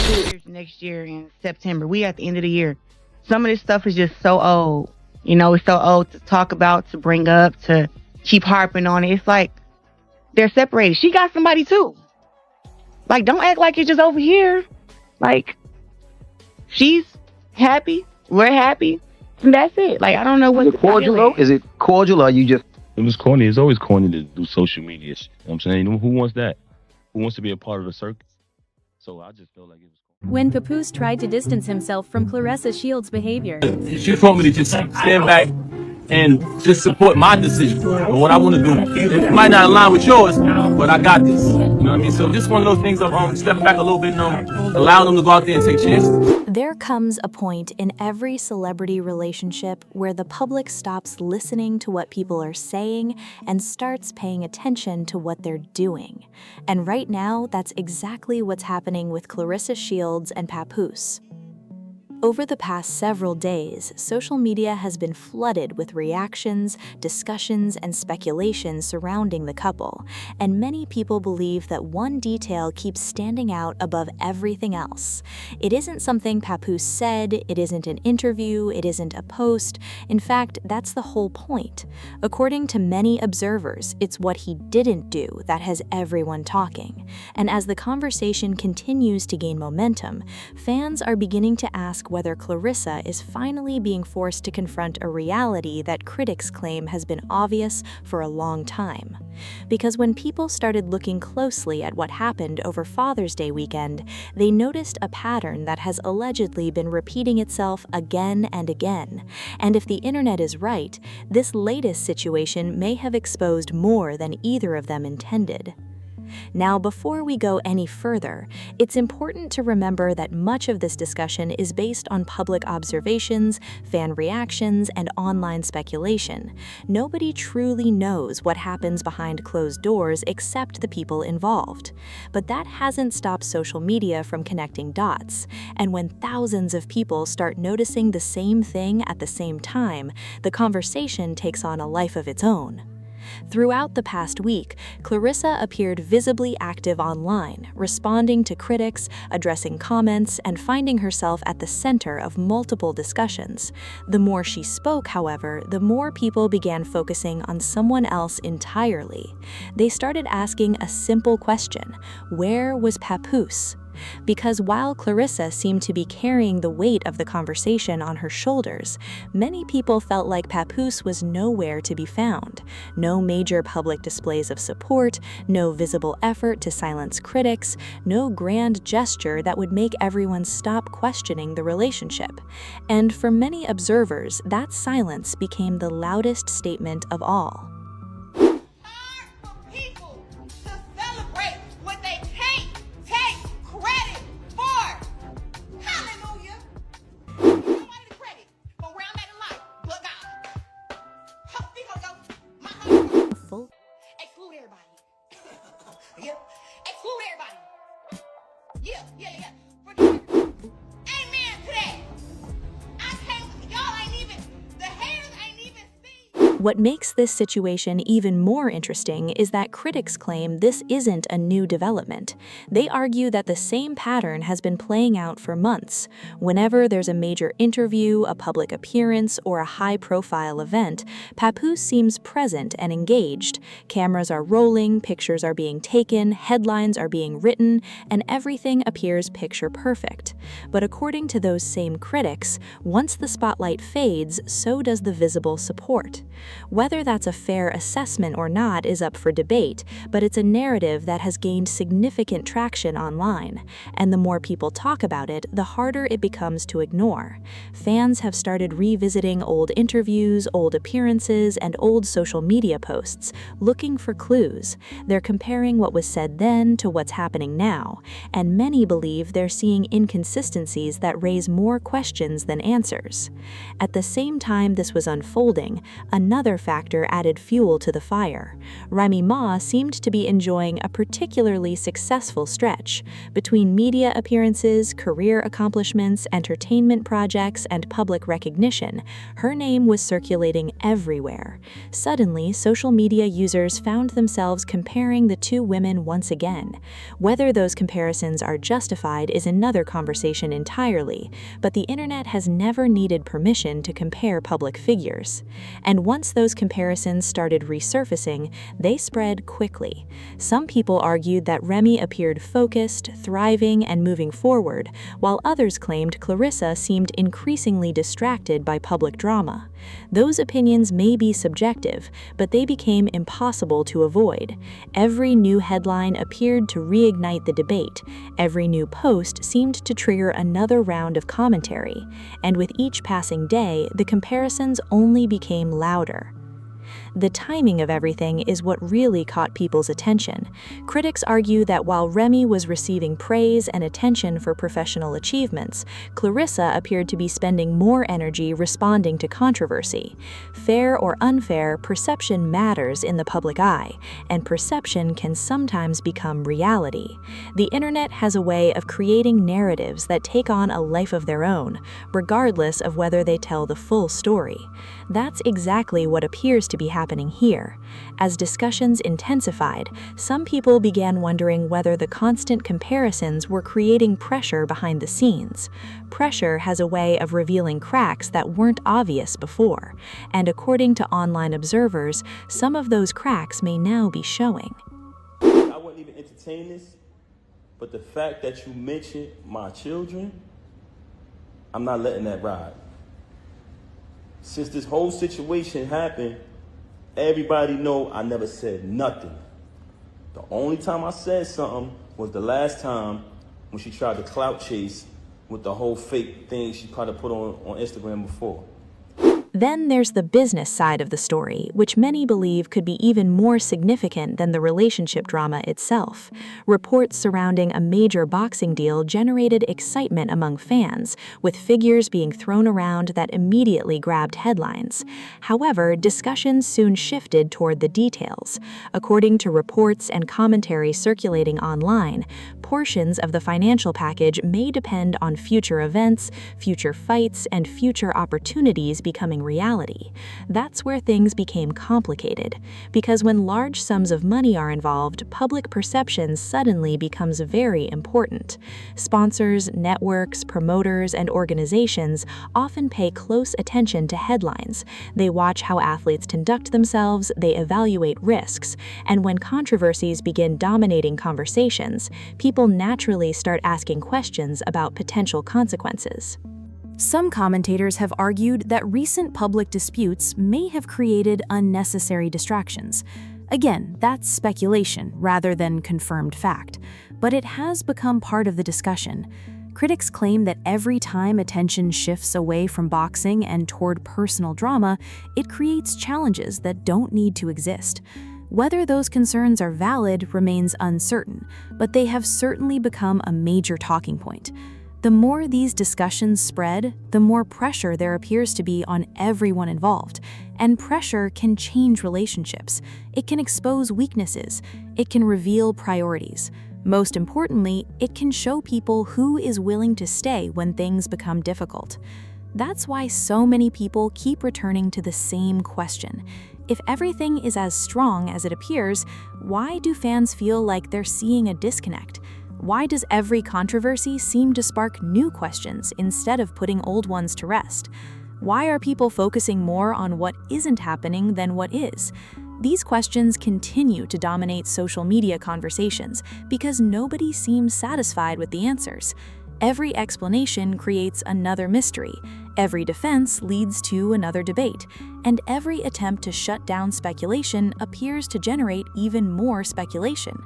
years next year in September. We at the end of the year. Some of this stuff is just so old. You know, it's so old to talk about, to bring up, to keep harping on it. It's like they're separated. She got somebody too. Like, don't act like it's just over here. Like, she's happy, we're happy, and that's it. Like, I don't know what. Is it cordial though? Is it cordial, or are you just? It was corny. It's always corny to do social media shit. You know what I'm saying? Who wants that? Who wants to be a part of the circus? So I just felt like it was corny. When Papoose tried to distance himself from Claressa Shields' behavior. She told me to just stand back and just support my decision and what I want to do. It might not align with yours, but I got this. You know what I mean? So just one of those things of stepping back a little bit and allowing them to go out there and take chances. There comes a point in every celebrity relationship where the public stops listening to what people are saying and starts paying attention to what they're doing. And right now, that's exactly what's happening with Claressa Shields and Papoose. Over the past several days, social media has been flooded with reactions, discussions, and speculation surrounding the couple, and many people believe that one detail keeps standing out above everything else. It isn't something Papoose said, it isn't an interview, it isn't a post. In fact, that's the whole point. According to many observers, it's what he didn't do that has everyone talking. And as the conversation continues to gain momentum, fans are beginning to ask whether Claressa is finally being forced to confront a reality that critics claim has been obvious for a long time. Because when people started looking closely at what happened over Father's Day weekend, they noticed a pattern that has allegedly been repeating itself again and again. And if the internet is right, this latest situation may have exposed more than either of them intended. Now, before we go any further, it's important to remember that much of this discussion is based on public observations, fan reactions, and online speculation. Nobody truly knows what happens behind closed doors except the people involved. But that hasn't stopped social media from connecting dots. And when thousands of people start noticing the same thing at the same time, the conversation takes on a life of its own. Throughout the past week, Claressa appeared visibly active online, responding to critics, addressing comments, and finding herself at the center of multiple discussions. The more she spoke, however, the more people began focusing on someone else entirely. They started asking a simple question: where was Papoose? Because while Claressa seemed to be carrying the weight of the conversation on her shoulders, many people felt like Papoose was nowhere to be found. No major public displays of support, no visible effort to silence critics, no grand gesture that would make everyone stop questioning the relationship. And for many observers, that silence became the loudest statement of all. Exclude everybody. Yep. Exclude everybody. Yeah. Amen to that. Y'all ain't even, the haters ain't even seen. What makes this situation even more interesting is that critics claim this isn't a new development. They argue that the same pattern has been playing out for months. Whenever there's a major interview, a public appearance, or a high-profile event, Papoose seems present and engaged. Cameras are rolling, pictures are being taken, headlines are being written, and everything appears picture-perfect. But according to those same critics, once the spotlight fades, so does the visible support. Whether that's a fair assessment or not is up for debate, but it's a narrative that has gained significant traction online. And the more people talk about it, the harder it becomes to ignore. Fans have started revisiting old interviews, old appearances, and old social media posts, looking for clues. They're comparing what was said then to what's happening now, and many believe they're seeing inconsistencies that raise more questions than answers. At the same time this was unfolding, another another factor added fuel to the fire. Remy Ma seemed to be enjoying a particularly successful stretch. Between media appearances, career accomplishments, entertainment projects, and public recognition, her name was circulating everywhere. Suddenly, social media users found themselves comparing the two women once again. Whether those comparisons are justified is another conversation entirely, but the internet has never needed permission to compare public figures. And once those comparisons started resurfacing, they spread quickly. Some people argued that Remy appeared focused, thriving, and moving forward, while others claimed Claressa seemed increasingly distracted by public drama. Those opinions may be subjective, but they became impossible to avoid. Every new headline appeared to reignite the debate. Every new post seemed to trigger another round of commentary, and with each passing day, the comparisons only became louder. The timing of everything is what really caught people's attention. Critics argue that while Remy was receiving praise and attention for professional achievements, Claressa appeared to be spending more energy responding to controversy. Fair or unfair, perception matters in the public eye, and perception can sometimes become reality. The internet has a way of creating narratives that take on a life of their own, regardless of whether they tell the full story. That's exactly what appears to be happening here. As discussions intensified, some people began wondering whether the constant comparisons were creating pressure behind the scenes. Pressure has a way of revealing cracks that weren't obvious before, and according to online observers, some of those cracks may now be showing. I wouldn't even entertain this, but the fact that you mentioned my children, I'm not letting that ride. Since this whole situation happened, everybody know I never said nothing. The only time I said something was the last time when she tried to clout chase with the whole fake thing she tried to put on Instagram before. Then there's the business side of the story, which many believe could be even more significant than the relationship drama itself. Reports surrounding a major boxing deal generated excitement among fans, with figures being thrown around that immediately grabbed headlines. However, discussions soon shifted toward the details. According to reports and commentary circulating online, portions of the financial package may depend on future events, future fights, and future opportunities becoming reality. That's where things became complicated, because when large sums of money are involved, public perception suddenly becomes very important. Sponsors, networks, promoters, and organizations often pay close attention to headlines. They watch how athletes conduct themselves, they evaluate risks, and when controversies begin dominating conversations, people naturally start asking questions about potential consequences. Some commentators have argued that recent public disputes may have created unnecessary distractions. Again, that's speculation rather than confirmed fact, but it has become part of the discussion. Critics claim that every time attention shifts away from boxing and toward personal drama, it creates challenges that don't need to exist. Whether those concerns are valid remains uncertain, but they have certainly become a major talking point. The more these discussions spread, the more pressure there appears to be on everyone involved. And pressure can change relationships. It can expose weaknesses. It can reveal priorities. Most importantly, it can show people who is willing to stay when things become difficult. That's why so many people keep returning to the same question. If everything is as strong as it appears, why do fans feel like they're seeing a disconnect? Why does every controversy seem to spark new questions instead of putting old ones to rest? Why are people focusing more on what isn't happening than what is? These questions continue to dominate social media conversations because nobody seems satisfied with the answers. Every explanation creates another mystery, every defense leads to another debate, and every attempt to shut down speculation appears to generate even more speculation.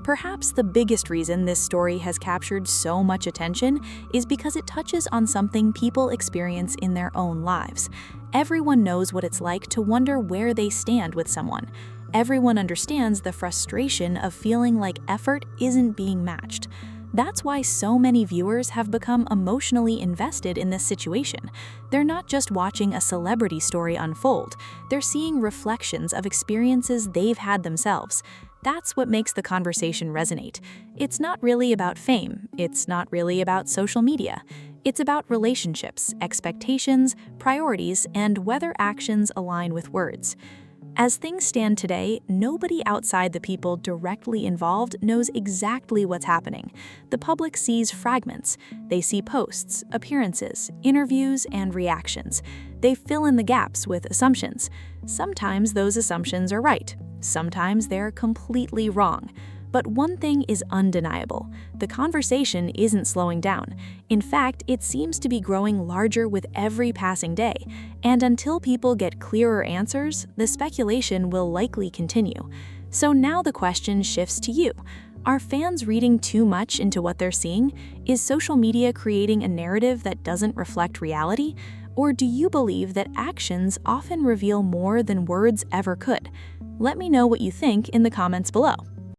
Perhaps the biggest reason this story has captured so much attention is because it touches on something people experience in their own lives. Everyone knows what it's like to wonder where they stand with someone. Everyone understands the frustration of feeling like effort isn't being matched. That's why so many viewers have become emotionally invested in this situation. They're not just watching a celebrity story unfold, they're seeing reflections of experiences they've had themselves. That's what makes the conversation resonate. It's not really about fame, it's not really about social media. It's about relationships, expectations, priorities, and whether actions align with words. As things stand today, nobody outside the people directly involved knows exactly what's happening. The public sees fragments. They see posts, appearances, interviews, and reactions. They fill in the gaps with assumptions. Sometimes those assumptions are right. Sometimes they're completely wrong. But one thing is undeniable. The conversation isn't slowing down. In fact, it seems to be growing larger with every passing day. And until people get clearer answers, the speculation will likely continue. So now the question shifts to you. Are fans reading too much into what they're seeing? Is social media creating a narrative that doesn't reflect reality? Or do you believe that actions often reveal more than words ever could? Let me know what you think in the comments below.